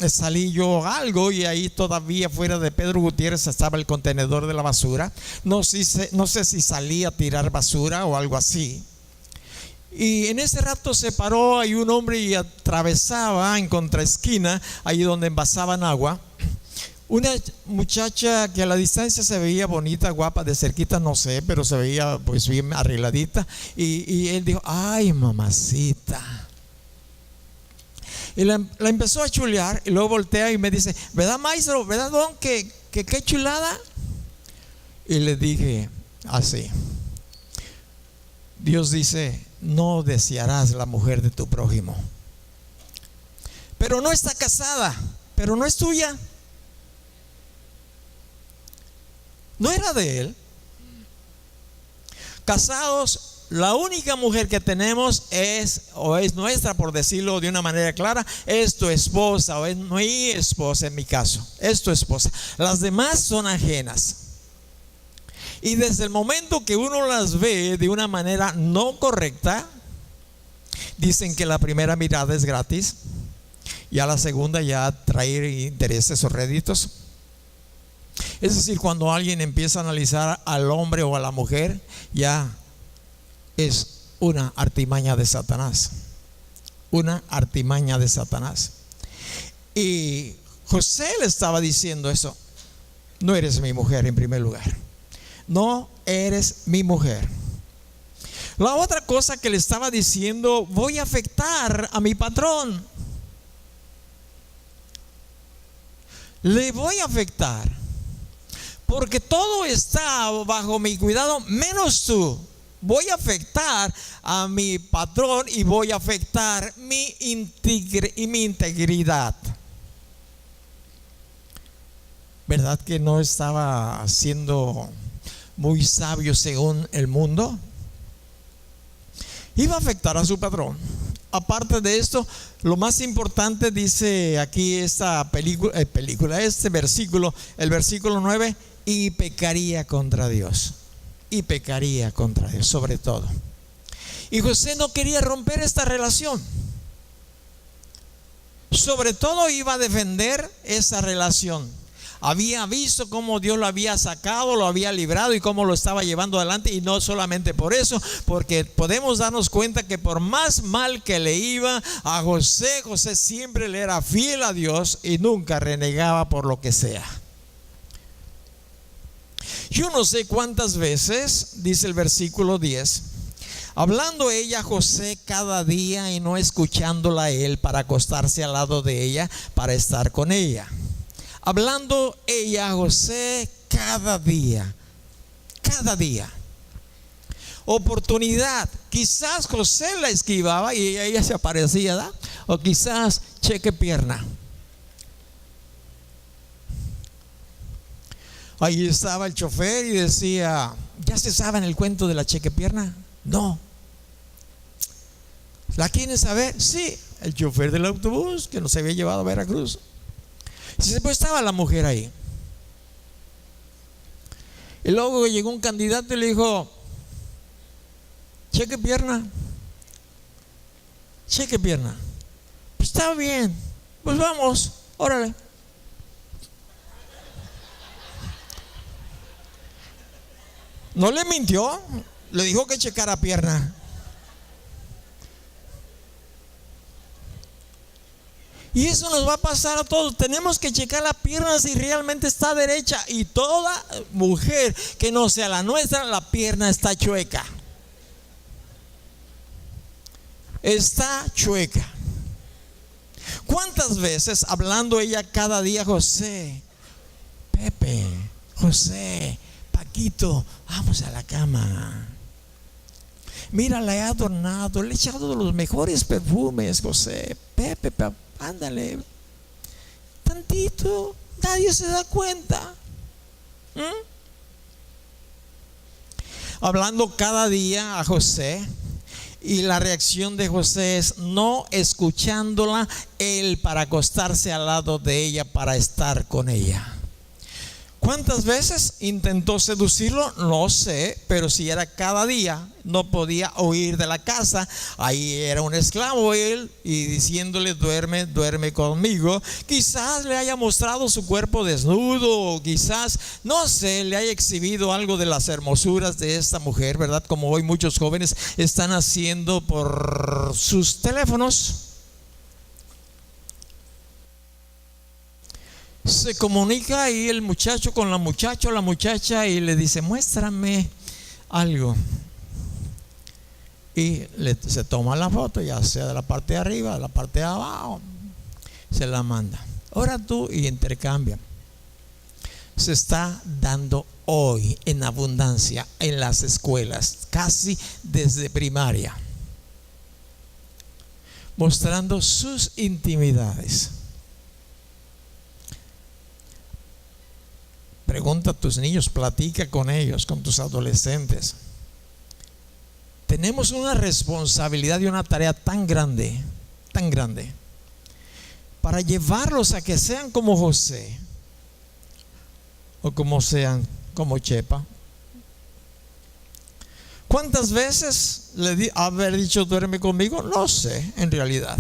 salí yo algo, y ahí todavía fuera de Pedro Gutiérrez estaba el contenedor de la basura. No sé si salí a tirar basura o algo así. Y en ese rato se paró ahí un hombre y atravesaba en contraesquina, ahí donde envasaban agua, una muchacha que a la distancia se veía bonita, guapa, de cerquita no sé, pero se veía pues bien arregladita. Y él dijo: ay, mamacita. Y la empezó a chulear, y luego voltea y me dice: ¿verdad, maestro? ¿Verdad, don? Que qué chulada. Y le dije así: Dios dice: no desearás la mujer de tu prójimo. Pero no está casada, pero no es tuya. No era de él. Casados, la única mujer que tenemos es nuestra, por decirlo de una manera clara, es tu esposa, o es mi esposa en mi caso, es tu esposa. Las demás son ajenas. Y desde el momento que uno las ve de una manera no correcta, dicen que la primera mirada es gratis, y a la segunda ya traer intereses o réditos. Es decir, cuando alguien empieza a analizar al hombre o a la mujer, ya es una artimaña de Satanás. Una artimaña de Satanás. Y José le estaba diciendo eso: no eres mi mujer en primer lugar. No eres mi mujer. La otra cosa que le estaba diciendo: voy a afectar a mi patrón. Le voy a afectar, porque todo está bajo mi cuidado, menos tú. Voy a afectar a mi patrón y voy a afectar mi integridad. ¿Verdad que no estaba siendo muy sabio según el mundo? Iba a afectar a su patrón. Aparte de esto, lo más importante dice aquí esta este versículo, el versículo 9: y pecaría contra Dios. Y pecaría contra Dios, sobre todo. Y José no quería romper esta relación. Sobre todo iba a defender esa relación. Había visto cómo Dios lo había sacado, lo había librado y cómo lo estaba llevando adelante. Y no solamente por eso, porque podemos darnos cuenta que por más mal que le iba a José, José siempre le era fiel a Dios y nunca renegaba por lo que sea. Yo no sé cuántas veces, dice el versículo 10, hablando ella a José cada día y no escuchándola a él para acostarse al lado de ella para estar con ella. Hablando ella a José cada día. Cada día. oportunidad. Quizás José la esquivaba y ella se aparecía, ¿verdad? O quizás cheque pierna. Ahí estaba el chofer y decía: ¿ya se sabe el cuento de la cheque pierna? No. ¿La quieren saber? Sí. El chofer del autobús que nos había llevado a Veracruz. Y pues estaba la mujer ahí. Y luego llegó un candidato y le dijo: cheque pierna. Cheque pierna. Pues está bien. Pues vamos, órale. No le mintió, le dijo que checara pierna. Y eso nos va a pasar a todos. Tenemos que checar la pierna si realmente está derecha. Y toda mujer que no sea la nuestra, la pierna está chueca. Está chueca. ¿Cuántas veces hablando ella cada día: José, Pepe, José, Paquito, vamos a la cama? Mira, la he adornado, le he echado los mejores perfumes, José, Pepe, ándale, tantito, nadie se da cuenta. Hablando cada día a José, y la reacción de José es no escuchándola él para acostarse al lado de ella para estar con ella. ¿Cuántas veces intentó seducirlo? No sé, pero si era cada día, no podía huir de la casa. Ahí era un esclavo él, y diciéndole: duerme, duerme conmigo. Quizás le haya mostrado su cuerpo desnudo, o quizás, no sé, le haya exhibido algo de las hermosuras de esta mujer, ¿verdad? Como hoy muchos jóvenes están haciendo por sus teléfonos. Se comunica ahí el muchacho con la muchacha, y le dice: muéstrame algo. Y se toma la foto, ya sea de la parte de arriba, de la parte de abajo, se la manda. Ahora tú, y intercambian. Se está dando hoy en abundancia en las escuelas, casi desde primaria, mostrando sus intimidades. Pregunta a tus niños, platica con ellos, con tus adolescentes. Tenemos una responsabilidad y una tarea tan grande, para llevarlos a que sean como José, o como sean como Chepa. ¿Cuántas veces haber dicho duerme conmigo? No sé, en realidad.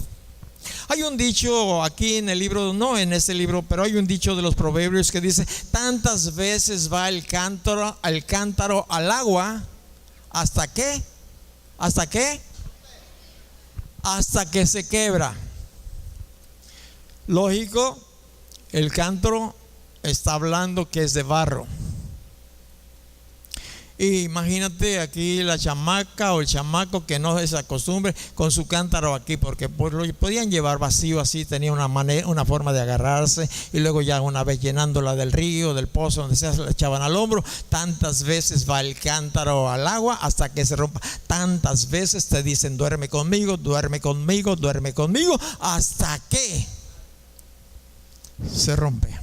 Hay un dicho aquí en el libro, no en este libro, pero hay un dicho de los proverbios que dice: tantas veces va el cántaro al agua, ¿hasta qué? ¿Hasta qué? Hasta que se quebra. Lógico, el cántaro está hablando que es de barro. Y imagínate aquí la chamaca o el chamaco que no se acostumbre con su cántaro aquí, porque pues lo podían llevar vacío así, tenía una forma de agarrarse, y luego ya una vez llenándola del río, del pozo, donde sea, se la echaban al hombro. Tantas veces va el cántaro al agua hasta que se rompa. Tantas veces te dicen: duerme conmigo, duerme conmigo, duerme conmigo, hasta que se rompe.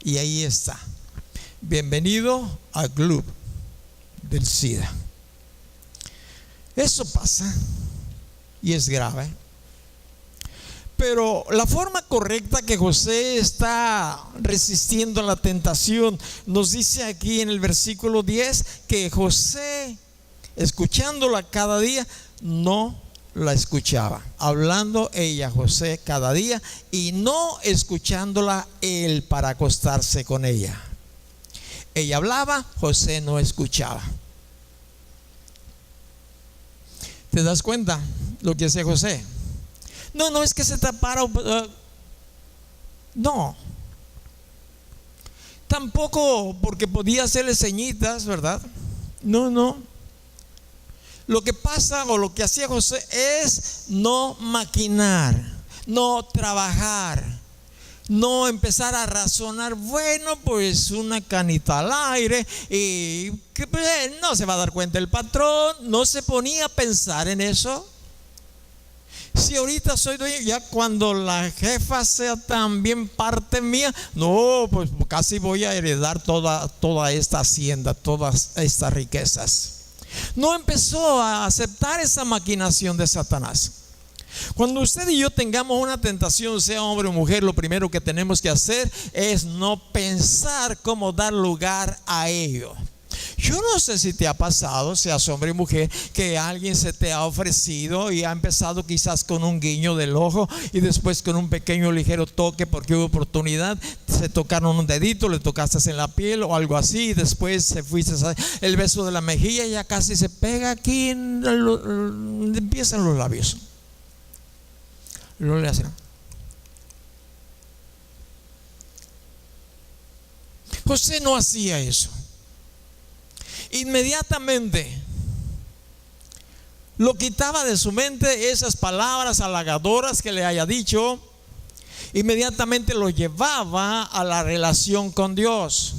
Y ahí está. Bienvenido al club del SIDA. Eso pasa y es grave. Pero la forma correcta que José está resistiendo a la tentación, nos dice aquí en el versículo 10 que José, escuchándola cada día, no la escuchaba. Hablando ella, José, cada día, y no escuchándola él para acostarse con ella. Ella hablaba, José no escuchaba. ¿Te das cuenta lo que hace José? No es que se tapara. No. Tampoco porque podía hacerle ceñitas, ¿verdad? No. Lo que pasa, o lo que hacía José, es no maquinar, no trabajar. no empezar a razonar, bueno, pues una canita al aire y que pues, no se va a dar cuenta el patrón. No se ponía a pensar en eso. Si ahorita soy dueño, ya cuando la jefa sea también parte mía, no, pues casi voy a heredar toda esta hacienda, todas estas riquezas. No empezó a aceptar esa maquinación de Satanás. Cuando usted y yo tengamos una tentación, sea hombre o mujer, lo primero que tenemos que hacer es no pensar cómo dar lugar a ello. Yo no sé si te ha pasado, seas hombre o mujer, que alguien se te ha ofrecido y ha empezado quizás con un guiño del ojo y después con un pequeño ligero toque porque hubo oportunidad, se tocaron un dedito, le tocaste en la piel o algo así, y después se fuiste el beso de la mejilla, ya casi se pega aquí, empiezan los labios. Lo le hacen. José no hacía eso. Inmediatamente lo quitaba de su mente esas palabras halagadoras que le haya dicho. Inmediatamente lo llevaba a la relación con Dios,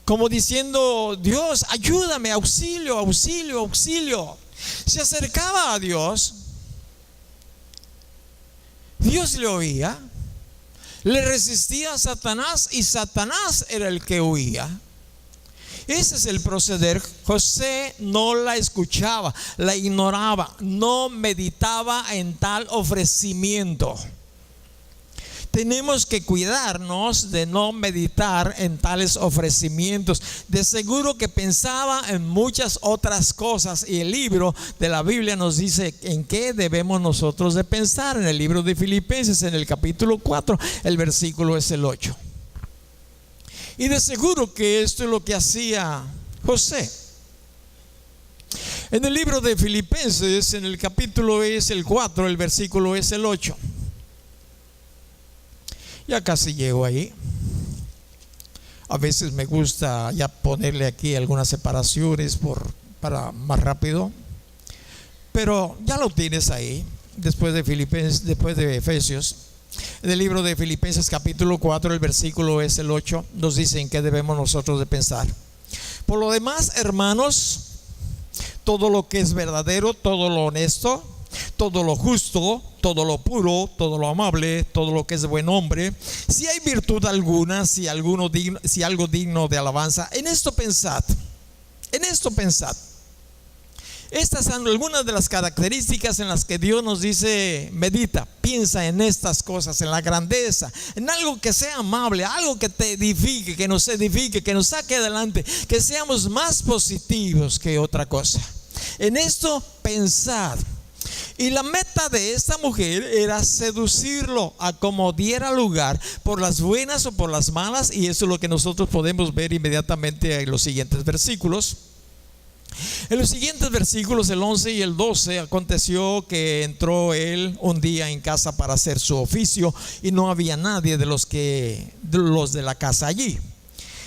como diciendo: Dios, ayúdame, auxilio, auxilio, auxilio. Se acercaba a Dios, Dios le oía, le resistía a Satanás y Satanás era el que huía. Ese es el proceder. José no la escuchaba, la ignoraba, no meditaba en tal ofrecimiento. Tenemos que cuidarnos de no meditar en tales ofrecimientos. De seguro que pensaba en muchas otras cosas, y el libro de la Biblia nos dice en qué debemos nosotros de pensar. En el libro de Filipenses, en el capítulo 4, el versículo es el 8. Y de seguro que esto es lo que hacía José. En el libro de Filipenses, en el capítulo es el 4, el versículo es el 8. Ya casi llego ahí. A veces me gusta ya ponerle aquí algunas separaciones para más rápido. Pero ya lo tienes ahí, después de Filipenses, después de Efesios. En el libro de Filipenses capítulo 4, el versículo es el 8, nos dice en qué debemos nosotros de pensar. Por lo demás, hermanos, todo lo que es verdadero, todo lo honesto, todo lo justo, todo lo puro, todo lo amable, todo lo que es de buen nombre, si hay virtud alguna, si algo digno de alabanza, en esto pensad. Estas son algunas de las características en las que Dios nos dice: medita, piensa en estas cosas, en la grandeza, en algo que sea amable, algo que te edifique, que nos saque adelante, que seamos más positivos que otra cosa. En esto pensad. Y la meta de esta mujer era seducirlo a como diera lugar, por las buenas o por las malas, y eso es lo que nosotros podemos ver inmediatamente en los siguientes versículos. En los siguientes versículos, el 11 y el 12, aconteció que entró él un día en casa para hacer su oficio, y no había nadie de los de la casa allí.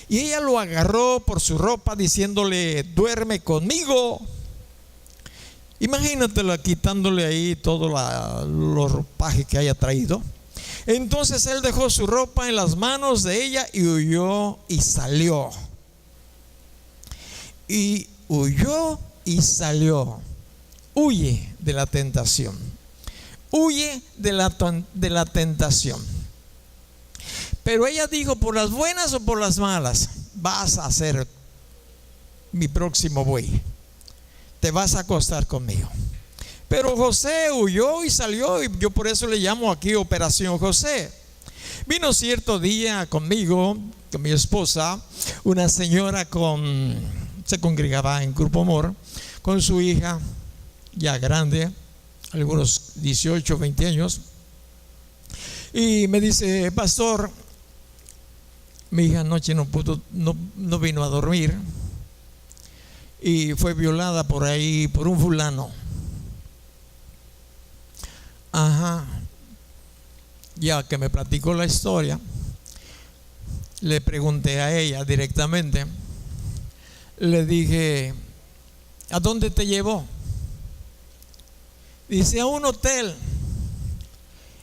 Y ella lo agarró por su ropa, diciéndole: duerme conmigo. Imagínatela quitándole ahí todo los ropajes que haya traído. Entonces él dejó su ropa en las manos de ella y huyó y salió. Y huyó y salió. Huye de la tentación. Huye de la tentación. Pero ella dijo: por las buenas o por las malas, vas a ser mi próximo buey. Te vas a acostar conmigo. Pero José huyó y salió, y yo por eso le llamo aquí Operación José. Vino cierto día conmigo, con mi esposa, una señora se congregaba en Grupo Amor, con su hija ya grande, algunos 18, 20 años. Y me dice: pastor, mi hija anoche no vino a dormir y fue violada por ahí por un fulano. Ajá. Ya que me platicó la historia, le pregunté a ella directamente. Le dije: ¿a dónde te llevó? Dice: a un hotel.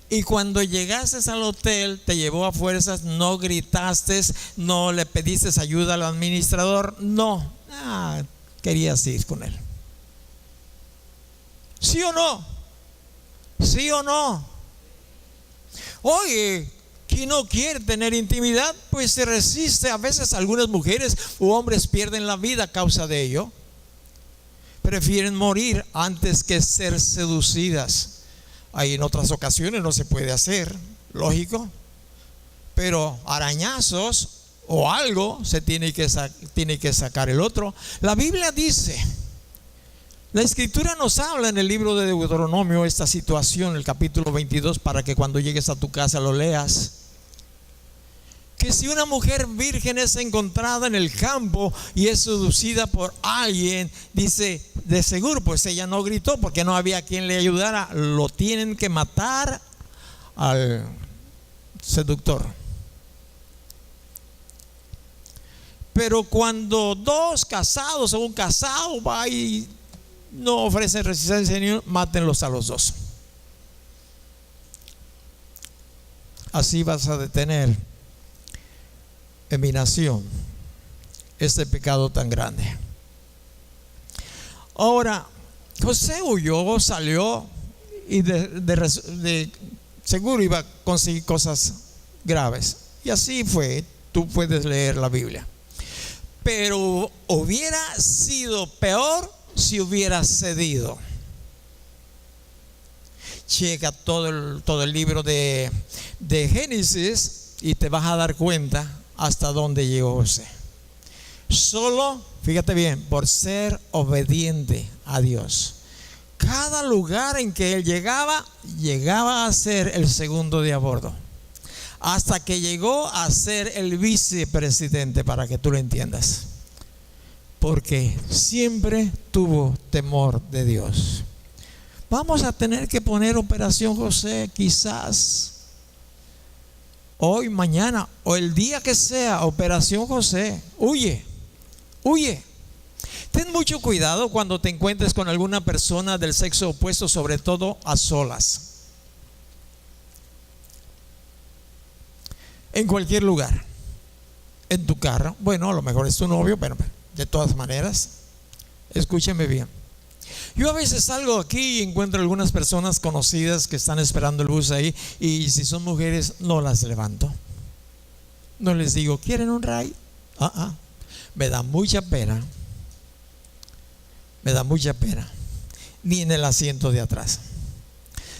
Y cuando llegaste al hotel, te llevó a fuerzas, no gritaste, no le pediste ayuda al administrador, no, querías ir con él. ¿Sí o no? ¿Sí o no? Oye, ¿quién no quiere tener intimidad? Pues se resiste. A veces algunas mujeres u hombres pierden la vida a causa de ello. Prefieren morir antes que ser seducidas. Ahí en otras ocasiones no se puede hacer, lógico, pero arañazos o algo se tiene que sacar el otro. La Biblia dice, la Escritura nos habla en el libro de Deuteronomio esta situación, el capítulo 22, para que cuando llegues a tu casa lo leas. Que si una mujer virgen es encontrada en el campo y es seducida por alguien, dice, de seguro, pues ella no gritó porque no había quien le ayudara, lo tienen que matar al seductor. Pero cuando dos casados o un casado va y no ofrecen resistencia, mátenlos a los dos. Así vas a detener en mi nación este pecado tan grande. Ahora, José huyó, salió y de seguro iba a conseguir cosas graves. Y así fue. Tú puedes leer la Biblia. Pero hubiera sido peor si hubiera cedido. Checa todo el libro de Génesis y te vas a dar cuenta hasta dónde llegó José. Solo, fíjate bien, por ser obediente a Dios. Cada lugar en que él llegaba a ser el segundo de a bordo, hasta que llegó a ser el vicepresidente, para que tú lo entiendas, porque siempre tuvo temor de Dios. Vamos a tener que poner Operación José, quizás hoy, mañana o el día que sea. Operación José. Huye. Ten mucho cuidado cuando te encuentres con alguna persona del sexo opuesto, sobre todo a solas, en cualquier lugar, en tu carro. Bueno, a lo mejor es tu novio, pero de todas maneras, escúcheme bien. Yo a veces salgo aquí y encuentro algunas personas conocidas que están esperando el bus ahí, y si son mujeres no las levanto, no les digo, ¿quieren un ride? Me da mucha pena, ni en el asiento de atrás,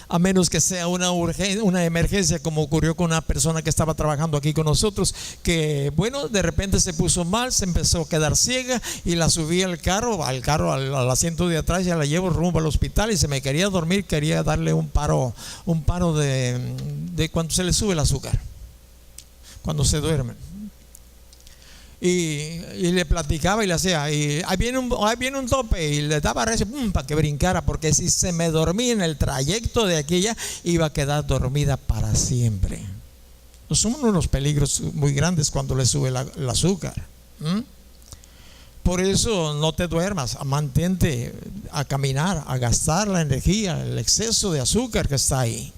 a menos que sea una emergencia, como ocurrió con una persona que estaba trabajando aquí con nosotros, que bueno, de repente se puso mal, se empezó a quedar ciega y la subí al asiento de atrás, ya la llevo rumbo al hospital y se me quería dormir, quería darle un paro de cuando se le sube el azúcar, cuando se duerme. Y le platicaba y le hacía, y ahí viene un tope, y le daba recio para que brincara, porque si se me dormía en el trayecto de aquella, iba a quedar dormida para siempre. Son unos peligros muy grandes cuando le sube el azúcar. Por eso no te duermas, mantente a caminar, a gastar la energía, el exceso de azúcar que está ahí.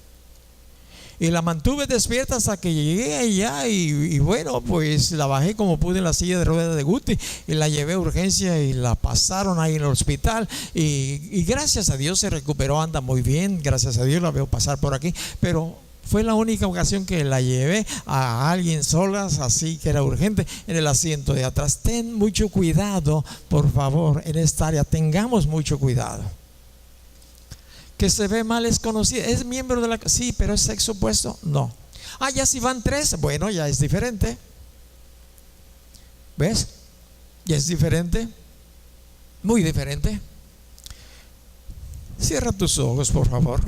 Y la mantuve despierta hasta que llegué allá, y bueno, pues la bajé como pude en la silla de ruedas de Guti y la llevé a urgencia y la pasaron ahí en el hospital, y gracias a Dios se recuperó, anda muy bien, gracias a Dios la veo pasar por aquí. Pero fue la única ocasión que la llevé a alguien solas, así que era urgente, en el asiento de atrás. Ten mucho cuidado, por favor, en esta área, tengamos mucho cuidado. Que se ve mal es conocida, es miembro de sí, pero es sexo opuesto, no. Ya si van 3, bueno, ya es diferente. ¿Ves? Ya es diferente, muy diferente. Cierra tus ojos, por favor.